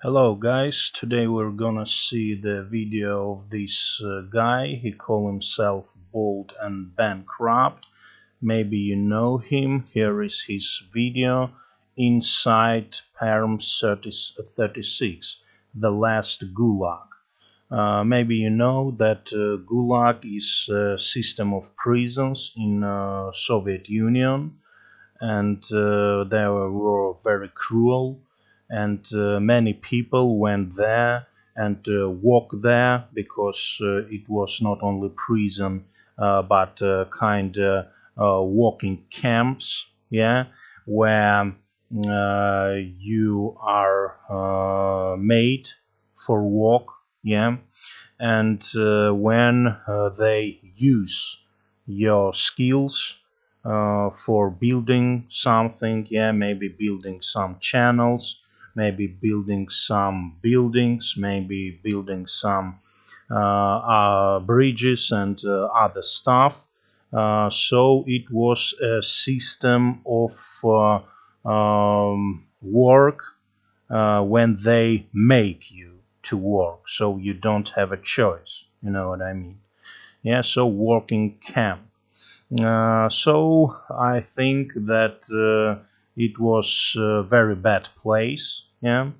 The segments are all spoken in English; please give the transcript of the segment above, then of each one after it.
Hello guys, today we're gonna see the video of this guy. He call himself Bold and Bankrupt. Maybe you know him. Here is his video inside Perm 36, the last Gulag. Maybe you know that Gulag is a system of prisons in Soviet Union, and they were very cruel, and many people went there and walked there because it was not only prison but kind of walking camps, yeah, where you are made for walk, yeah, and when they use your skills for building something, yeah, maybe building some channels, maybe building some buildings, maybe building some bridges and other stuff. So it was a system of work when they make you to work, so you don't have a choice. You know what I mean? Yeah, so working camp. So I think that it was a very bad place, yeah.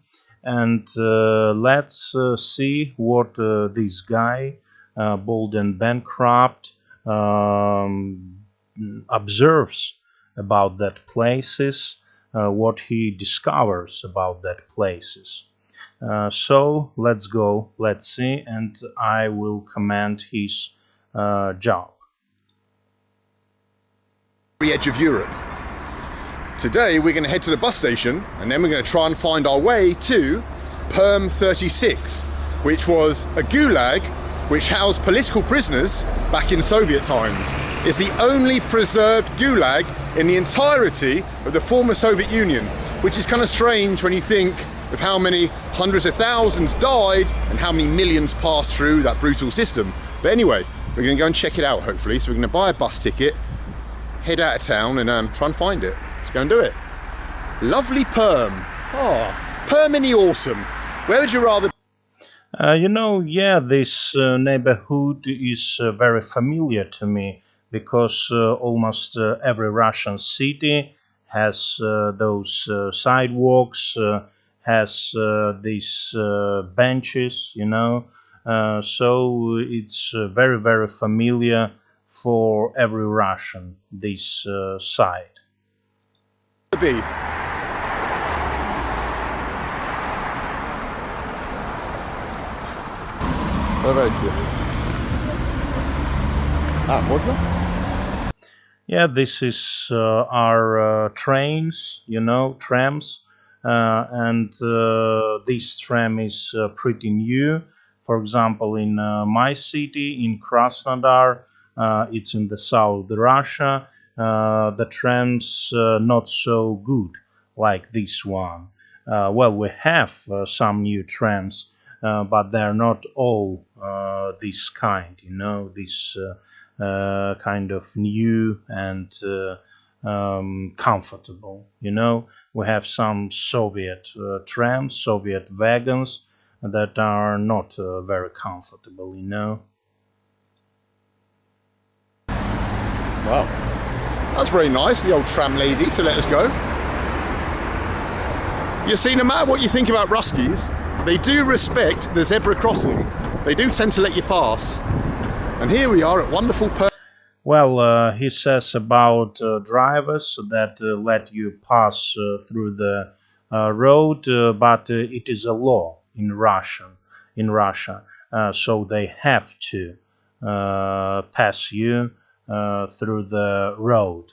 And let's see what this guy, Bold and Bankrupt, um, observes about that places, what he discovers about that places. So let's go, let's see, and I will comment his job. The edge of Europe. Today we're going to head to the bus station and then we're going to try and find our way to Perm 36, which was a gulag which housed political prisoners back in Soviet times. It's the only preserved gulag in the entirety of the former Soviet Union, which is kind of strange when you think of how many hundreds of thousands died and how many millions passed through that brutal system. But anyway, we're going to go and check it out hopefully. So we're going to buy a bus ticket, head out of town and try and find it. Let's go and do it. Lovely Perm. Oh, Perm in the autumn. Where would you rather? Yeah, this neighborhood is very familiar to me because almost every Russian city has those sidewalks, has these benches, so it's very, very familiar for every Russian, this site. Be? Давайте. Можно? Yeah, this is our trains, trams, and this tram is pretty new. For example, in my city, in Krasnodar, it's in the south of Russia, the trams not so good like this one. Well, we have some new trams, but they're not all this kind, this kind of new and comfortable. We have some Soviet trams, Soviet wagons that are not very. Wow. That's very nice, the old tram lady, to let us go. You see, no matter what you think about Ruskies, they do respect the zebra crossing. They do tend to let you pass. And here we are at wonderful Perm. Well, he says about drivers that let you pass through the road, but it is a law in Russia, so they have to pass you through the road.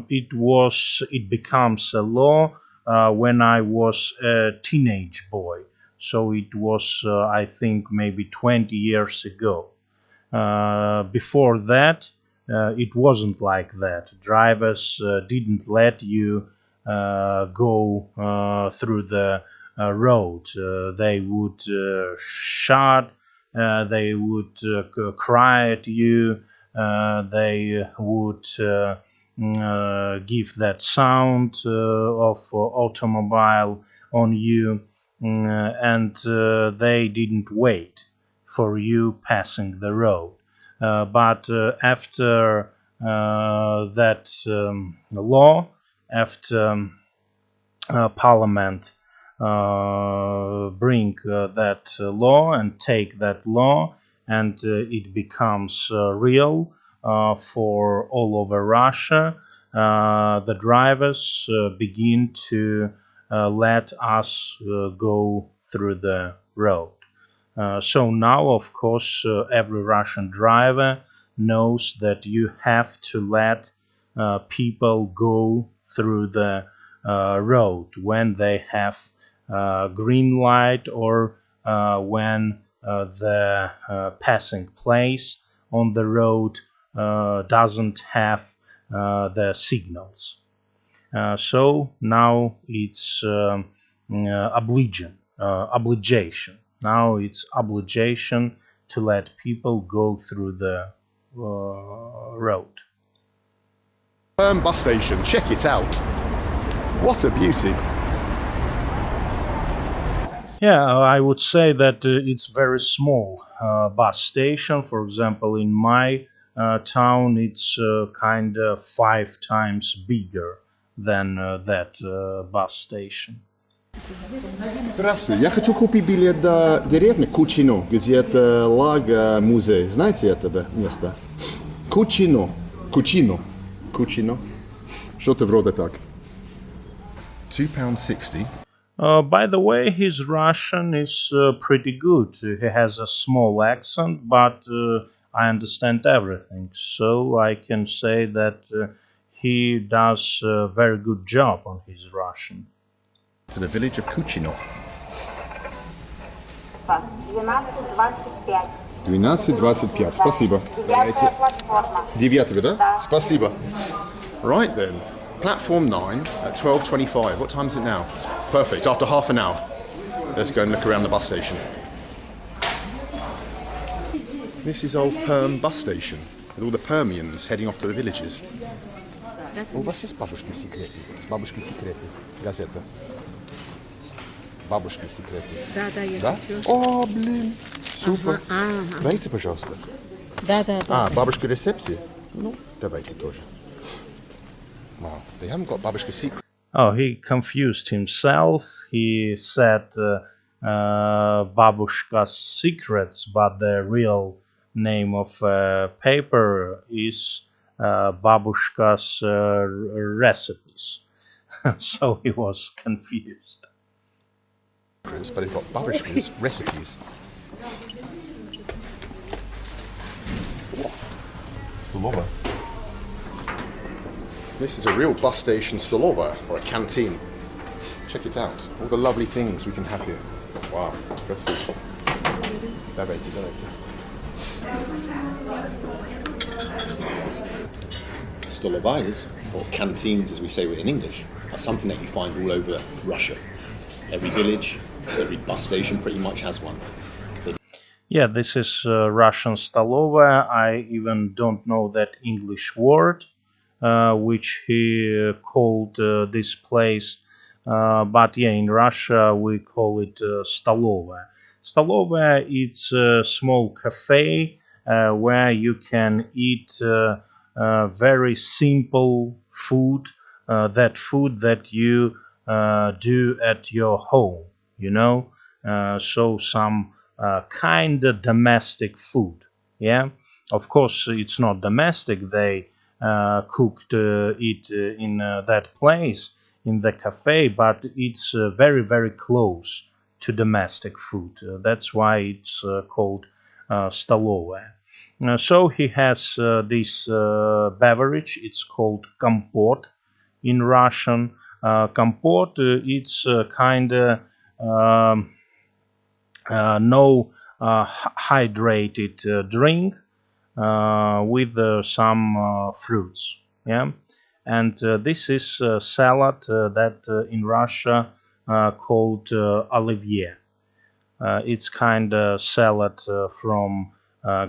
It becomes a law when I was a teenage boy, so it was I think maybe 20 years ago. Before that, it wasn't like that. Drivers didn't let you go through the road. They would shout, they would cry at you, they would give that sound of automobile on you. and they didn't wait for you passing the road. But after that law, after Parliament bring that law and take that law, and it becomes real for all over Russia. The drivers begin to let us go through the road. So now, of course, every Russian driver knows that you have to let people go through the road when they have green light, or when the passing place on the road doesn't have the signals. So now it's obligation. Now it's obligation to let people go through the road. Perm bus station, check it out. What a beauty. Yeah, I would say that it's very small bus station. For example, in my town, it's kind of 5 times bigger than that bus station. Здравствуйте, я хочу купить билет до деревни Кучино, где это музей. Знаете это место? Кучино. Что-то вроде так. £2.60. By the way, his Russian is pretty good. He has a small accent, but I understand everything. So I can say that he does a very good job on his Russian. To the village of Kuchino. 12:25. Спасибо. Девятая, да? Спасибо. Right then. Platform 9 at 12:25. What time is it now? Perfect. After half an hour. Let's go and look around the bus station. This is old Perm bus station with all the Permians heading off to the villages. У вас есть бабушки секреты? Бабушки секреты. Газета. Бабушки секреты. Да, я Да? хочу. О, блин. Супер. Ага. Дайте, пожалуйста. Да. Бабушка рецепции? Ну, давайте тоже. Wow, they haven't got Babushka's secret. Oh, he confused himself. He said Babushka's secrets, but the real name of paper is Babushka's recipes. So he was confused. But they've got Babushka's recipes. Stolova. This is a real bus station stolova, or a canteen. Check it out. All the lovely things we can have here. Wow, impressive. Давайте. Stolovayas, or canteens as we say in English, are something that you find all over Russia. Every village, every bus station pretty much has one. Yeah, this is Russian stolova. I even don't know that English word. Which he called this place. But yeah, in Russia we call it stolova. Stolova it's a small cafe where you can eat very simple food, that food that you do at your home, so some kind of domestic food. Yeah, of course it's not domestic. They cooked it in that place, in the cafe, but it's very, very close to domestic food. That's why it's called stolova. So he has this beverage. It's called kompot in Russian. Kompot, it's kind of no hydrated drink with some fruits. Yeah, and this is a salad that in Russia called olivier. It's kind of salad from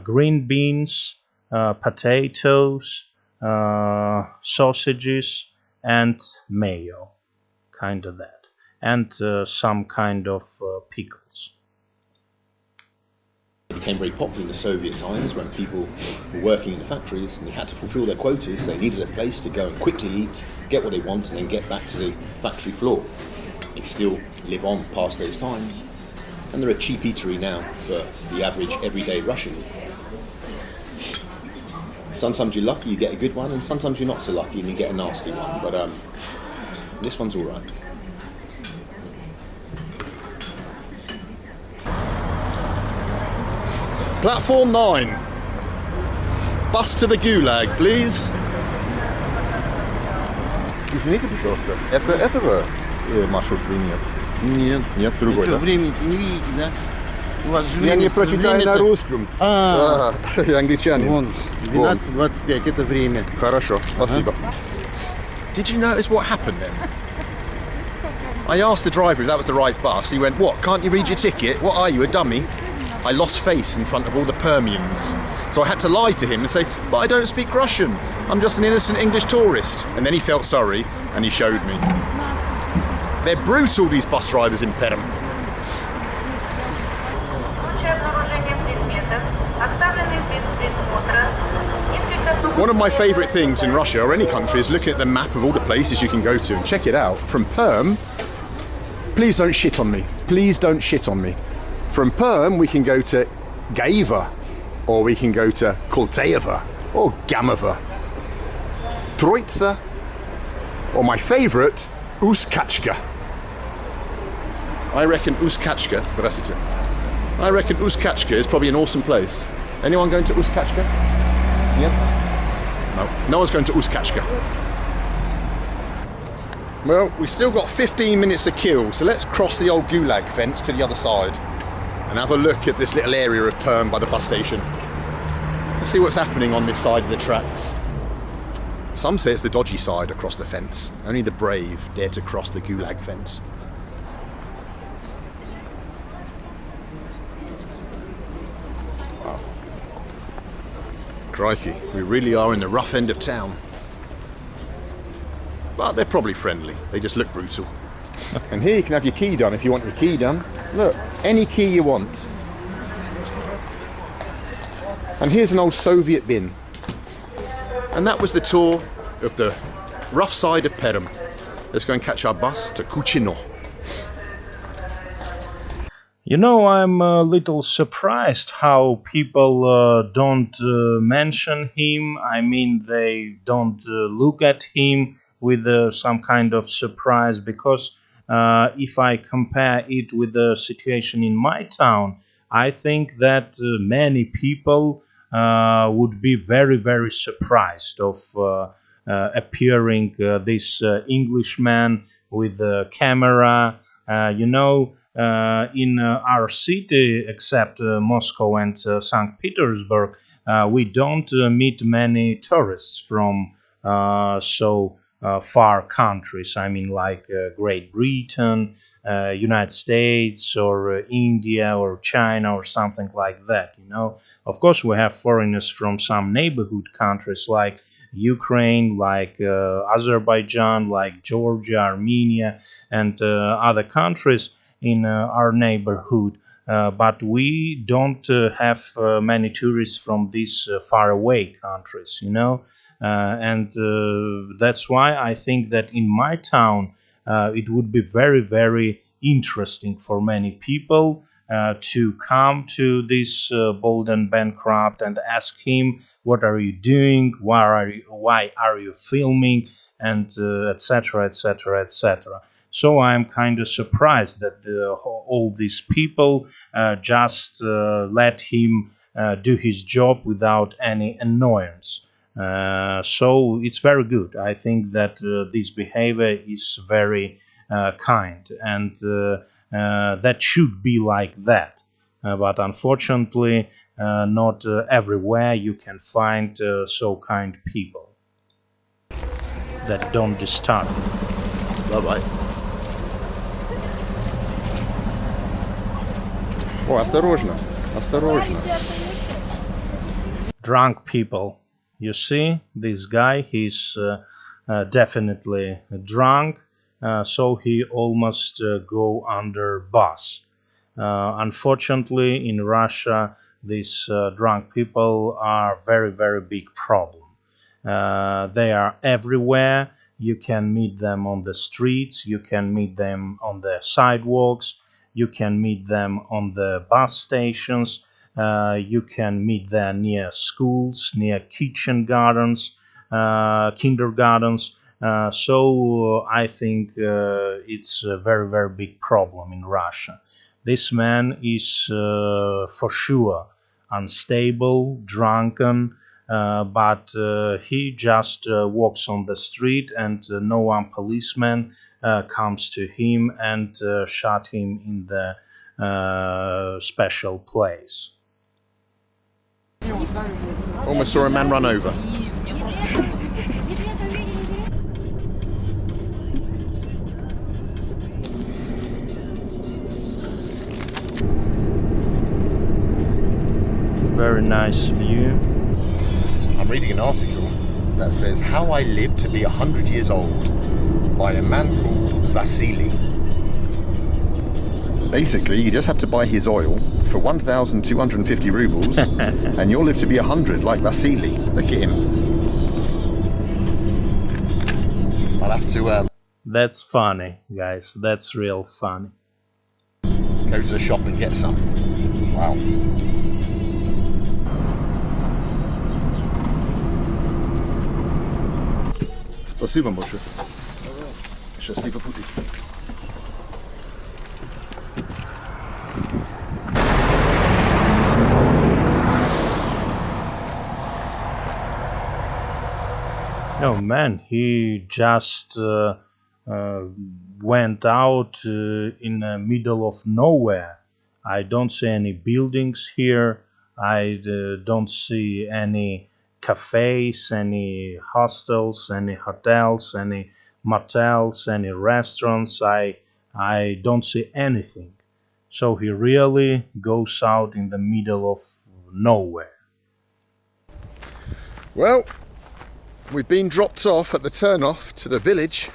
green beans, potatoes, sausages, and mayo. Kind of that. and some kind of pickles. It became very popular in the Soviet times when people were working in the factories and they had to fulfill their quotas. They needed a place to go and quickly eat, get what they want, and then get back to the factory floor. They still live on past those times, and they're a cheap eatery now for the average everyday Russian. Sometimes you're lucky, you get a good one, and sometimes you're not so lucky and you get a nasty one. But this one's all right. Platform 9. Bus to the Gulag, please. Извините, пожалуйста, это этого маршрут или нет? Нет. Нет, другой, Вы что, да? времени не видите, да? У вас же Я не время, прочитаю на русском. Я англичанин. Вон, 12:25, это время. Хорошо, спасибо. Did you notice what happened then? I asked the driver if that was the right bus. He went, "What, can't you read your ticket? What are you, a dummy?" I lost face in front of all the Permians. So I had to lie to him and say, "But I don't speak Russian. I'm just an innocent English tourist." And then he felt sorry and he showed me. They're brutal, these bus drivers in Perm. One of my favourite things in Russia or any country is looking at the map of all the places you can go to and check it out. From Perm, please don't shit on me. Please don't shit on me. From Perm, we can go to Gaiva, or we can go to Kultayeva, or Gamova, Troitsa, or my favourite, Uskachka. I reckon Uskachka, I reckon Uskachka is probably an awesome place. Anyone going to Uskachka? Yeah? No, no one's going to Uskachka. Well, we've still got 15 minutes to kill, so let's cross the old Gulag fence to the other side and have a look at this little area of Perm by the bus station. Let's see what's happening on this side of the tracks. Some say it's the dodgy side across the fence. Only the brave dare to cross the Gulag fence. Wow. Crikey, we really are in the rough end of town. But they're probably friendly. They just look brutal. And here you can have your key done if you want your key done. Look, any key you want. And here's an old Soviet bin. And that was the tour of the rough side of Perm. Let's go and catch our bus to Kuchino. You know, I'm a little surprised how people don't mention him. I mean, they don't look at him with some kind of surprise, because if I compare it with the situation in my town, I think that many people would be very, very surprised of appearing this Englishman with the camera. In our city, except Moscow and St. Petersburg, we don't meet many tourists from far countries. I mean, like Great Britain, United States, or India, or China, or something like that. Of course, we have foreigners from some neighborhood countries like Ukraine, like Azerbaijan, like Georgia, Armenia, and other countries in our neighborhood. But we don't have many tourists from these faraway countries, and that's why I think that in my town it would be very, very interesting for many people to come to this bold and bankrupt and ask him, what are you doing, why are you filming, and etc., etc., etc. So I'm kind of surprised that all these people just let him do his job without any annoyance. So it's very good. I think that this behavior is very kind, and that should be like that. But unfortunately, not everywhere you can find so kind people that don't disturb. Bye-bye. О, осторожно, осторожно. Drunk people. You see, this guy, he's definitely drunk, so he almost go under bus. Unfortunately, in Russia, these drunk people are very, very big problem. They are everywhere. You can meet them on the streets, you can meet them on the sidewalks, you can meet them on the bus stations, you can meet them near schools, near kitchen gardens, kindergartens. So I think it's a very, very big problem in Russia. This man is for sure unstable, drunken, but he just walks on the street, and no one policeman comes to him and shot him in the special place. Almost saw a man run over. Very nice view. I'm reading an article that says How I Lived to Be 100 Years Old by a man called Vasily. Basically, you just have to buy his oil for 1,250 rubles and you'll live to be 100 like Vasily. Look at him. I'll have to That's funny, guys. That's real funny. go to the shop and get some. Wow. Спасибо вам большое. Счастливо пути. No, man, he just went out in the middle of nowhere. I don't see any buildings here. I don't see any cafes, any hostels, any hotels, any motels, any restaurants. I don't see anything. So he really goes out in the middle of nowhere. Well, we've been dropped off at the turn-off to the village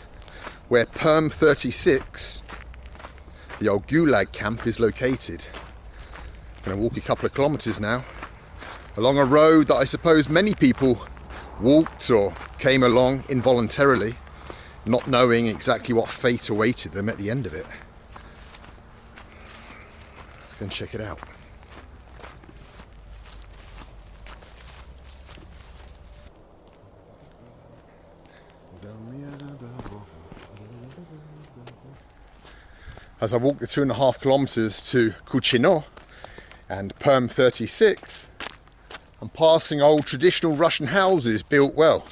where Perm 36, the old Gulag camp, is located. I'm going to walk a couple of kilometres now along a road that I suppose many people walked or came along involuntarily, not knowing exactly what fate awaited them at the end of it. Let's go and check it out. As I walk the 2.5 kilometres to Kuchino and Perm 36, I'm passing old traditional Russian houses built well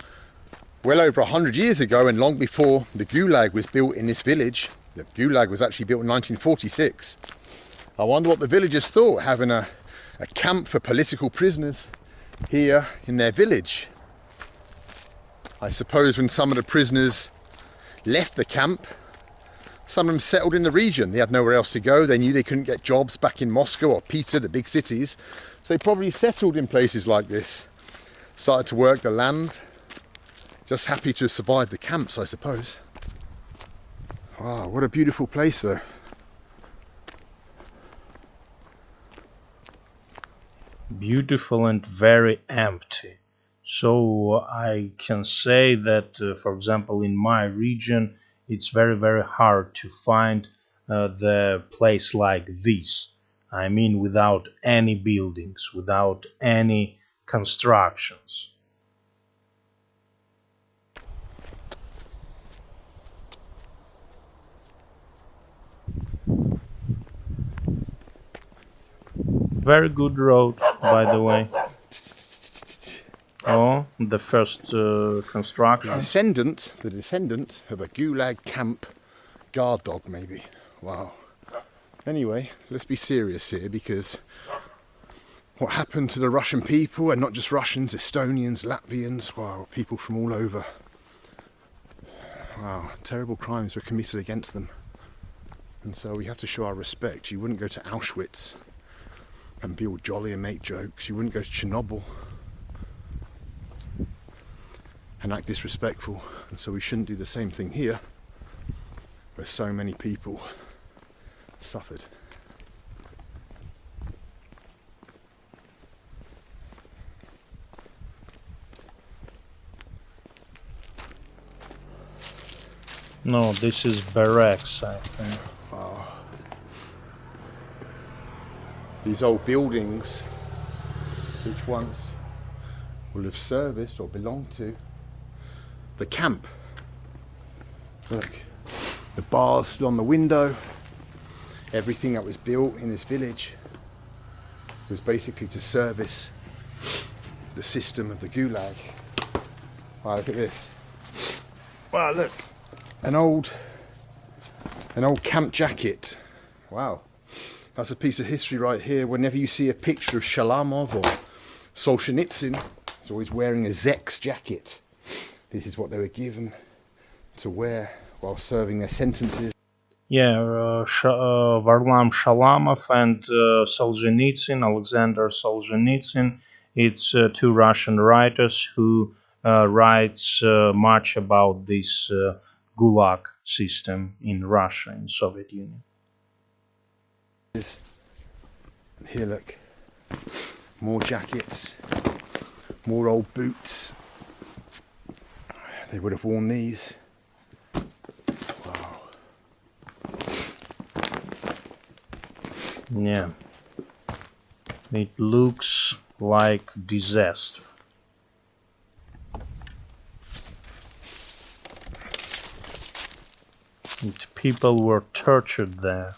over 100 years ago, and long before the Gulag was built in this village. The Gulag was actually built in 1946. I wonder what the villagers thought, having a camp for political prisoners here in their village. I suppose when some of the prisoners left the camp, some of them settled in the region. They had nowhere else to go. They knew they couldn't get jobs back in Moscow or Peter, the big cities. So they probably settled in places like this. Started to work the land. Just happy to survive the camps, I suppose. Wow, what a beautiful place though. Beautiful and very empty. So I can say that, for example, in my region, it's very, very hard to find the place like this. I mean, without any buildings, without any constructions. Very good road, by the way. Oh, the first construction. The descendant of a Gulag camp guard dog, maybe. Wow. Anyway, let's be serious here, because what happened to the Russian people, and not just Russians, Estonians, Latvians, wow, people from all over. Wow, terrible crimes were committed against them. And so we have to show our respect. You wouldn't go to Auschwitz and be all jolly and make jokes. You wouldn't go to Chernobyl and act disrespectful, and so we shouldn't do the same thing here. where so many people suffered. No, this is barracks, I think. These old buildings, which once will have serviced or belonged to the camp. Look, the bars still on the window. Everything that was built in this village was basically to service the system of the Gulag. Wow, look at this. Wow, look. An old camp jacket. Wow. That's a piece of history right here. Whenever you see a picture of Shalamov or Solzhenitsyn, he's always wearing a Zek's jacket. This is what they were given to wear while serving their sentences. Yeah, Varlam Shalamov and Solzhenitsyn, Alexander Solzhenitsyn. It's two Russian writers who writes much about this Gulag system in Russia, in Soviet Union. And here, look, more jackets, more old boots. They would have worn these. Wow. Yeah, it looks like disaster. And people were tortured there.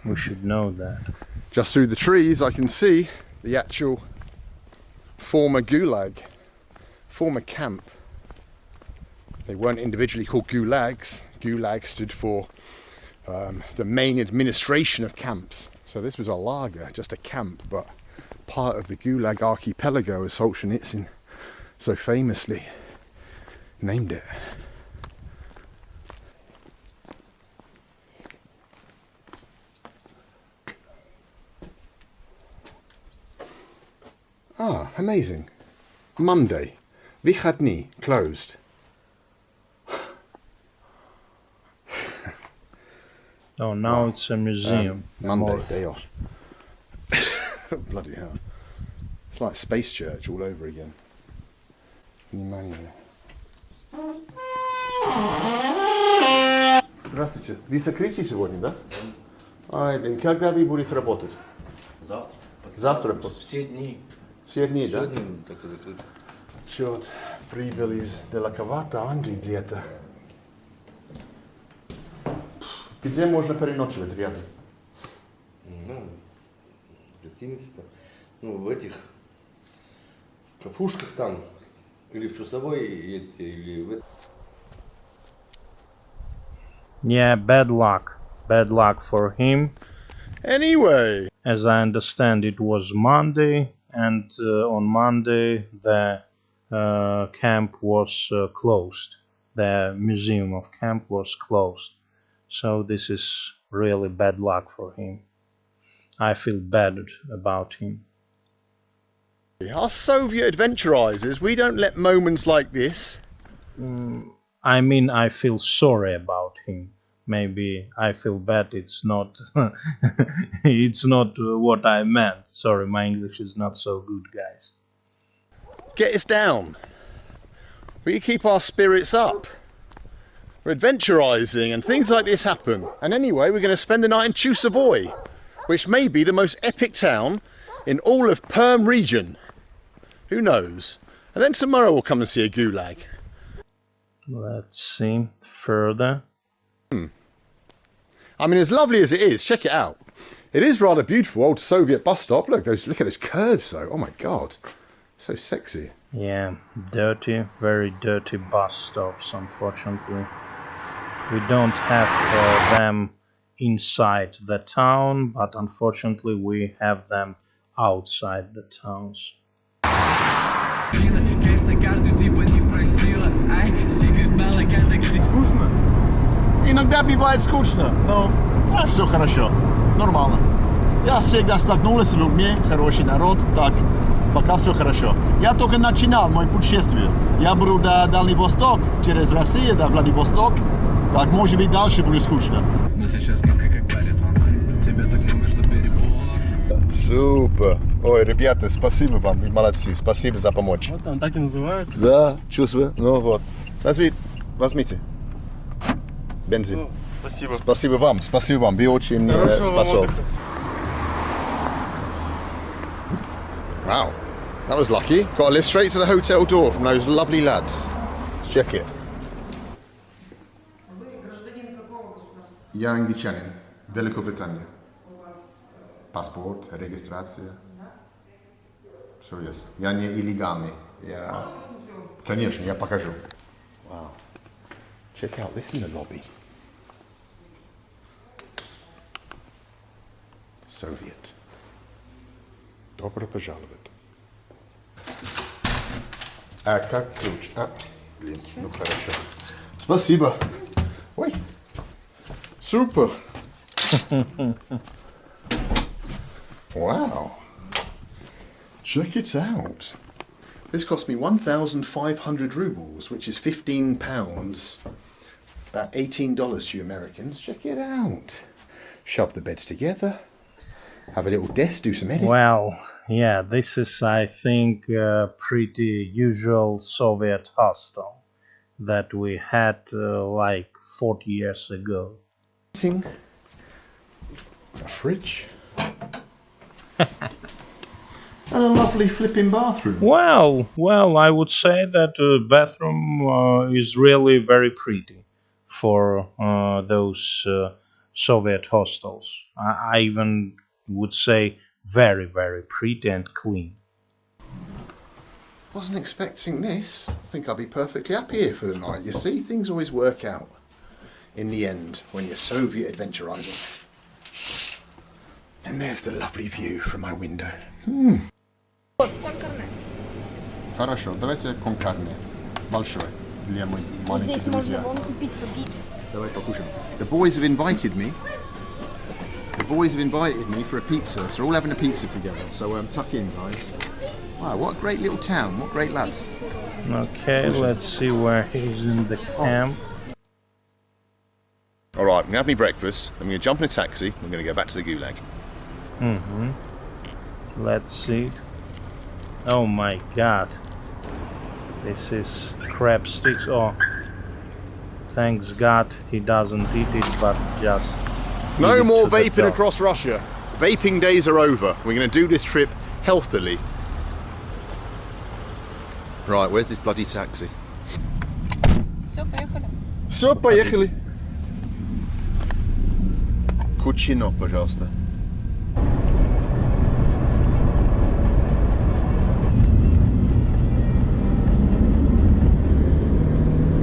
We should know that. Just through the trees I can see the actual former Gulag, former camp. They weren't individually called Gulags. Gulag stood for the main administration of camps. So this was a lager, just a camp, but part of the Gulag archipelago, as Solzhenitsyn so famously named it. Ah, amazing. Monday. Vychadny, closed. Oh, now it's a museum. Monday, day off. Bloody hell. It's like Space Church all over again. Здравствуйте. Вы закрыты сегодня, да? Когда вы будете работать? Завтра. Завтра после. Все дни. Все дни, да? Сегодня только закрыто. Черт, прибыл из далековато Англии где-то. Где можно переночевать рядом? Ну, гостиница-то. Ну, в этих, в кафушках там, или в Чусовой, или в... Yeah, bad luck. Bad luck for him. Anyway. As I understand, it was Monday, and on Monday the camp was closed. The museum of camp was closed. So this is really bad luck for him. I feel bad about him. Our Soviet adventurizers, we don't let moments like this. I mean, I feel sorry about him. Maybe I feel bad. It's not. It's not what I meant. Sorry, my English is not so good, guys. Get us down. We keep our spirits up. We're adventurizing and things like this happen. And anyway, we're going to spend the night in Chusovoi, which may be the most epic town in all of Perm region. Who knows? And then tomorrow we'll come and see a Gulag. Let's see further. I mean, as lovely as it is, check it out. It is rather beautiful, old Soviet bus stop. Look at those curves though. Oh my God, so sexy. Yeah, dirty, very dirty bus stops, unfortunately. We don't have them inside the town, but unfortunately we have them outside the towns. Скучно? Иногда бывает скучно, но все хорошо, нормально. Я всегда столкнулся с людьми, хороший народ, так, пока все хорошо. Я только начинал мое путешествие. Я был до Дальний Восток, через Россию до Владивосток. Так, может быть, дальше будет скучно. Но сейчас несколько кларит ломали. Тебе так много, что перебор. Супер. Ой, ребята, спасибо вам, вы молодцы, спасибо за помощь. Вот там так и называется. Да, чувствую. Ну вот. Возьмите. Бензин. Спасибо. Спасибо вам, вы очень Хорошего вам способны. отдыха. Wow, that was lucky. Got a lift straight to the hotel door from those lovely lads. Let's check it. Я англичанин, Великобритания. Паспорт, регистрация. Все есть. Я не илlegальный. Я... Конечно, я покажу. Wow. Check out this in the lobby. Soviet. Добро пожаловать. А как ключ? Блин, ну хорошо. Спасибо. Ой. Супер. Wow. Check it out. This cost me 1,500 rubles, which is £15, about $18 to you Americans. Check it out. Shove the beds together. Have a little desk, do some editing. Well, yeah, this is, I think, a pretty usual Soviet hostel that we had like 40 years ago. A fridge. And a lovely flipping bathroom. Well, I would say that the bathroom is really very pretty for those Soviet hostels. I even would say very, very pretty and clean. Wasn't expecting this. I think I'll be perfectly happy here for the night. You see, things always work out in the end when you're Soviet adventurizing. And there's the lovely view from my window. Хорошо, давайте con carne. Большой. Для моих маленьких Здесь можно друзей. вон купить фагит. Давай покушаем. The boys have invited me. The boys have invited me for a pizza, so we're all having a pizza together. So tuck in, guys. Wow, what a great little town. What great lads. Okay, let's see where he's in the camp. All right, I'm gonna have my breakfast. I'm gonna jump in a taxi. I'm gonna go back to the Gulag. Let's see. Oh my god. This is crab sticks. Oh, thanks God he doesn't eat it, but just... No give it more to the vaping dog. across Russia. Vaping days are over. We're gonna do this trip healthily. Right, where's this bloody taxi? Все, поехали. Все, поехали. Кучино, пожалуйста.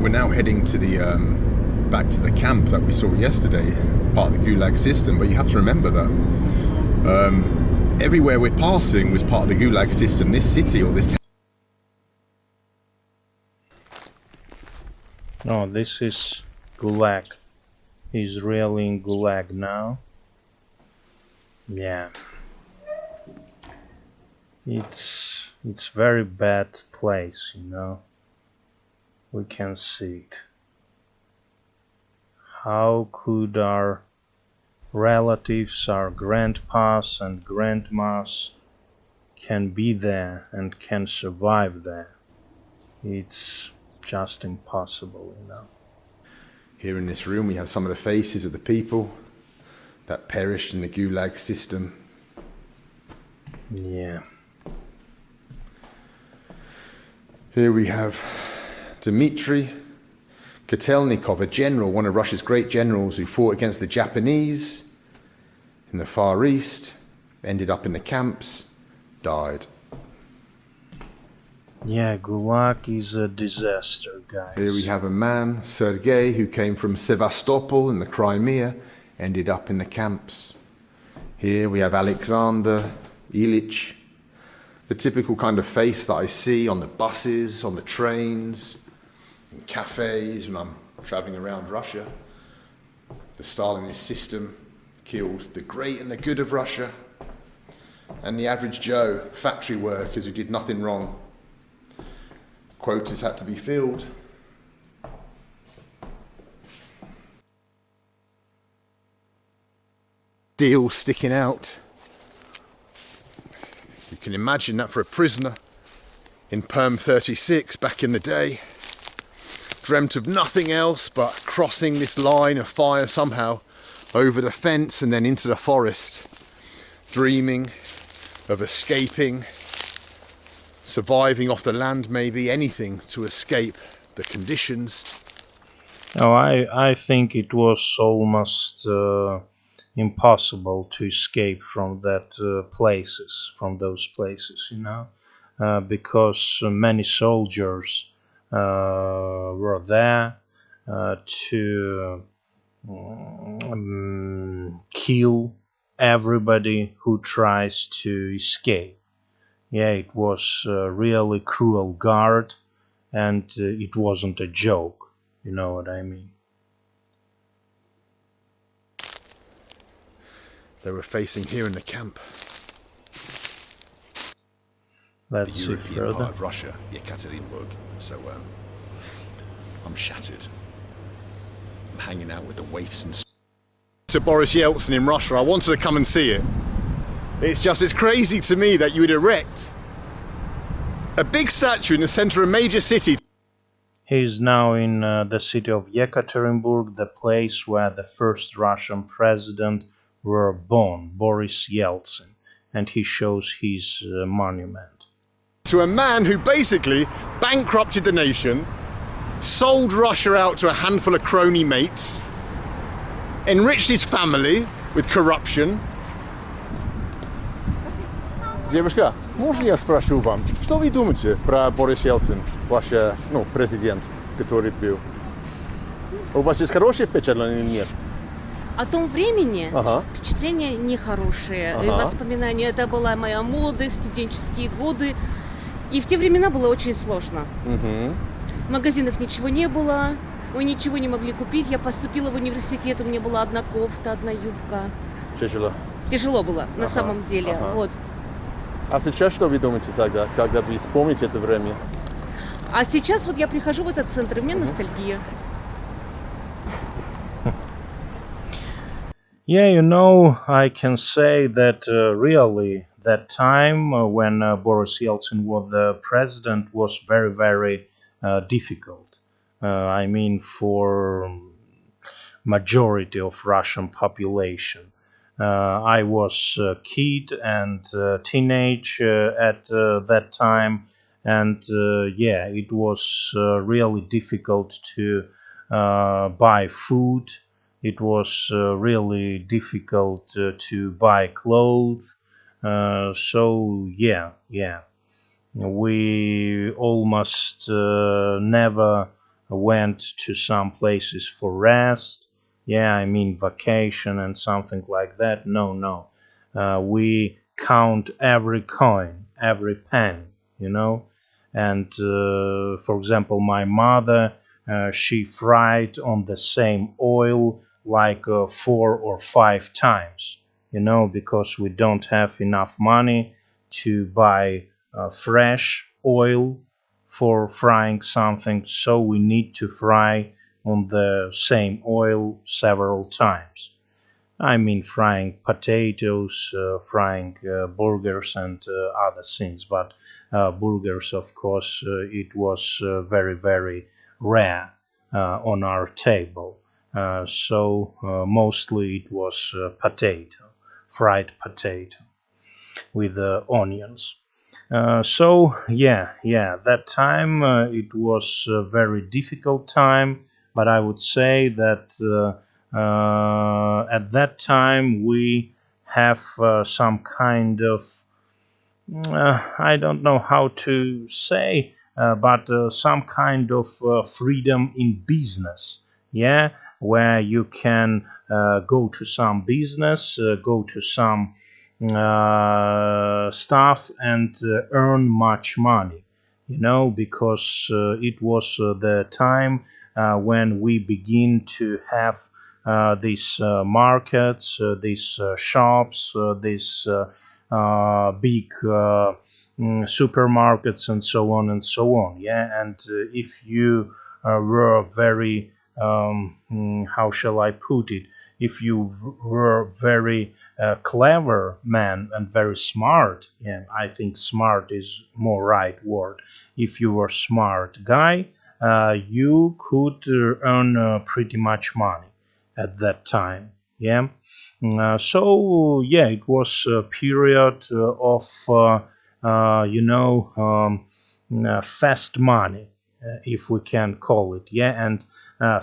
We're now heading to the back to the camp that we saw yesterday, part of the Gulag system. But you have to remember that everywhere we're passing was part of the Gulag system. This city or this town. Oh, this is Gulag. He's really in Gulag now. Yeah. It's very bad place, you know. We can see it. How could our relatives, our grandpas and grandmas can be there and can survive there? It's just impossible, you know. Here in this room we have some of the faces of the people that perished in the Gulag system. Yeah. Here we have Dmitry Kotelnikov, a general, one of Russia's great generals who fought against the Japanese in the Far East, ended up in the camps, died. Yeah, Gulag is a disaster, guys. Here we have a man, Sergei, who came from Sevastopol in the Crimea, ended up in the camps. Here we have Alexander Ilyich, the typical kind of face that I see on the buses, on the trains, in cafes when I'm traveling around Russia. The Stalinist system killed the great and the good of Russia, and the average Joe, factory workers who did nothing wrong. Quotas had to be filled. deal sticking out. You can imagine that for a prisoner in Perm 36 back in the day. Dreamt of nothing else but crossing this line of fire somehow over the fence and then into the forest. Dreaming of escaping, surviving off the land, maybe anything to escape the conditions. Oh, I think it was almost impossible to escape from those places, you know, because many soldiers were there to kill everybody who tries to escape. Yeah, it was a really cruel guard, and it wasn't a joke. You know what I mean? They were facing here in the camp. Let's The see European further. part of Russia, Yekaterinburg. So I'm shattered. I'm hanging out with the waifs and to Boris Yeltsin in Russia. I wanted to come and see it. It's crazy to me that you would erect a big statue in the center of a major city. He is now in the city of Yekaterinburg, the place where the first Russian president were born, Boris Yeltsin, and he shows his monument. To a man who basically bankrupted the nation, sold Russia out to a handful of crony mates, enriched his family with corruption. Девушка, можно я спрошу вам, что вы думаете про Борис Ельцин, ваш, президент, который был? У вас есть хорошее впечатление или нет? О том времени Ага. впечатления нехорошие. И воспоминания. Это была моя молодость, студенческие годы. И в те времена было очень сложно. В магазинах ничего не было, мы ничего не могли купить. Я поступила в университет, у меня была одна кофта, одна юбка. Тяжело. Тяжело было, на самом деле. Вот. А сейчас что вы думаете тогда, когда вы вспомните это время? А сейчас вот я прихожу в этот центр, и у меня ностальгия. Yeah, you know, I can say that really that time when Boris Yeltsin was the president was very, very difficult. I mean, for majority of Russian population. I was a kid and teenage at that time, and yeah, it was really difficult to buy food. It was really difficult to buy clothes. So yeah, we almost never went to some places for rest. Yeah, I mean vacation and something like that. No. We count every coin, every penny, you know. And for example, my mother, she fried on the same oil like 4 or 5 times, you know, because we don't have enough money to buy fresh oil for frying something, so we need to fry on the same oil several times. I mean frying potatoes, frying burgers and other things, but burgers, of course, it was very, very rare on our table. So mostly it was fried potato with onions. So yeah, that time it was a very difficult time, but I would say that at that time we have some kind of I don't know how to say, but some kind of freedom in business. Yeah, where you can go to some business, go to some stuff and earn much money, you know, because it was the time when we begin to have these markets, these shops, these big supermarkets and so on and so on. Yeah, and if you were very how shall I put it, if you were very clever man and very smart, yeah, I think smart is more right word. If you were smart guy, you could earn pretty much money at that time. Yeah. So yeah, it was a period of you know fast money, if we can call it. Yeah, and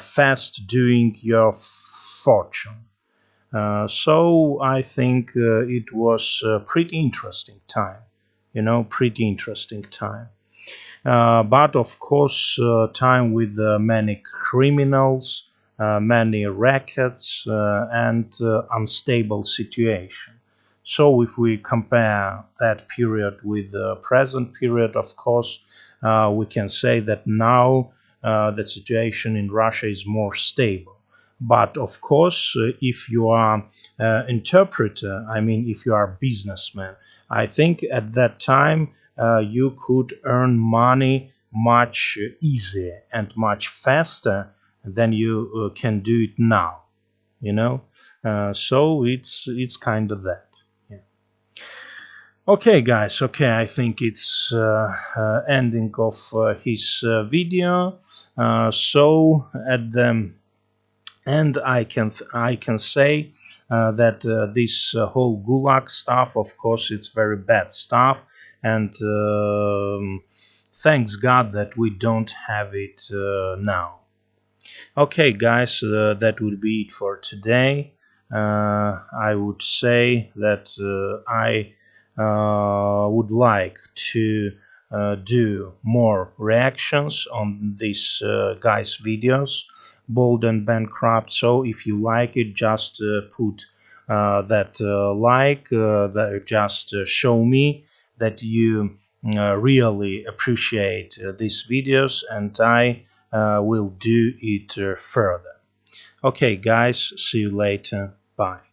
fast doing your fortune. So I think it was a pretty interesting time, pretty interesting time. But of course, time with many criminals, many rackets, and unstable situation. So if we compare that period with the present period, of course, we can say that now the situation in Russia is more stable. But of course, if you are interpreter, I mean, if you are a businessman, I think at that time you could earn money much easier and much faster than you can do it now. You know, so it's kind of that. Yeah. Okay, guys. Okay, I think it's ending of his video. So at the end, I can say that this whole Gulag stuff, of course, it's very bad stuff, and thanks God that we don't have it now. Okay, guys, that would be it for today. I would say that I would like to do more reactions on these guys' videos, Bold and Bankrupt. So if you like it, just put that like, just show me that you really appreciate these videos, and I will do it further. Okay, guys, see you later. Bye.